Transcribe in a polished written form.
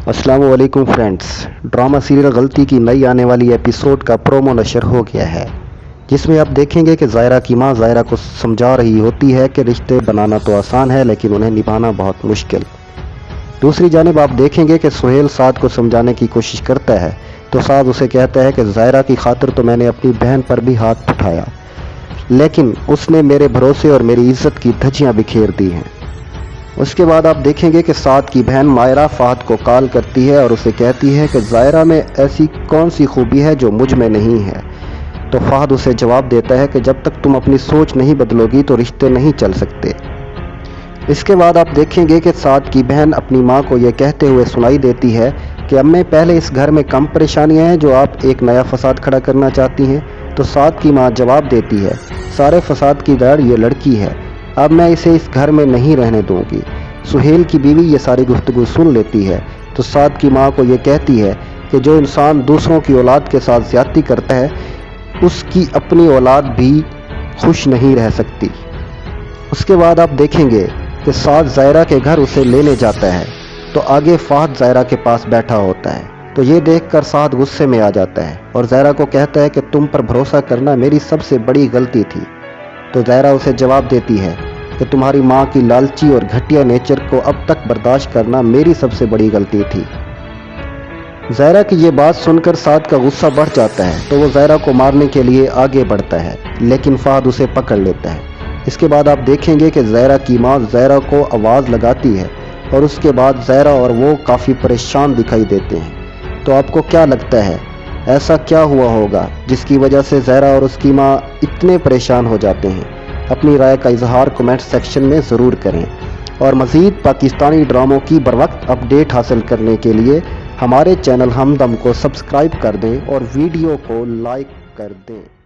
अस्सलाम वालेकुम friends. Drama serial गलती की नई आने वाली एपिसोड का प्रोमो नशर हो गया है, जिसमें आप देखेंगे कि ज़ायरा की मां ज़ायरा को समझा रही होती है कि रिश्ते बनाना तो आसान है लेकिन उन्हें निभाना बहुत मुश्किल। दूसरी जानिब आप देखेंगे कि सुहेल साद को समझाने की कोशिश करता है तो साद उसे कहता है कि ज़ायरा की खातिर तो मैंने अपनी बहन पर भी हाथ उठाया, लेकिन उसने मेरे भरोसे और मेरी इज्जत की धज्जियाँ बिखेर दी हैं। उसके बाद आप देखेंगे कि साद की बहन मायरा फहद को कॉल करती है और उसे कहती है कि ज़ायरा में ऐसी कौन सी खूबी है जो मुझ में नहीं है। तो फहद उसे जवाब देता है कि जब तक तुम अपनी सोच नहीं बदलोगी तो रिश्ते नहीं चल सकते। इसके बाद आप देखेंगे कि साद की बहन अपनी मां को यह कहते हुए सुनाई देती है कि अम्मे, पहले इस घर में कम परेशानियां हैं जो आप एक नया फसाद खड़ा करना चाहती हैं। तो साद की मां जवाब देती है, सारे फसाद की जड़ ये लड़की है, अब मैं इसे इस घर में नहीं रहने दूंगी। सुहेल की बीवी ये सारी गुफ्तगू सुन लेती है तो साद की मां को ये कहती है कि जो इंसान दूसरों की औलाद के साथ ज्यादती करता है उसकी अपनी औलाद भी खुश नहीं रह सकती। उसके बाद आप देखेंगे कि साद ज़ायरा के घर उसे लेने जाता है तो आगे फहद ज़ायरा के पास बैठा होता है। तो ये देखकर साद गुस्से में आ जाता है और ज़ायरा को कहता है कि तुम पर भरोसा करना मेरी सबसे बड़ी गलती थी। तो ज़ायरा उसे जवाब देती है कि तुम्हारी माँ की लालची और घटिया नेचर को अब तक बर्दाश्त करना मेरी सबसे बड़ी गलती थी। ज़ायरा की ये बात सुनकर साद का गुस्सा बढ़ जाता है तो वो ज़ायरा को मारने के लिए आगे बढ़ता है, लेकिन फहद उसे पकड़ लेता है। इसके बाद आप देखेंगे कि ज़ायरा की माँ ज़ायरा को आवाज़ लगाती है और उसके बाद ज़ायरा और वो काफ़ी परेशान दिखाई देते हैं। तो आपको क्या लगता है ऐसा क्या हुआ होगा जिसकी वजह से ज़ायरा और उसकी माँ इतने परेशान हो जाते हैं? अपनी राय का इजहार कमेंट सेक्शन में ज़रूर करें और मज़ीद पाकिस्तानी ड्रामों की बरवक्त अपडेट हासिल करने के लिए हमारे चैनल हमदम को सब्सक्राइब कर दें और वीडियो को लाइक कर दें।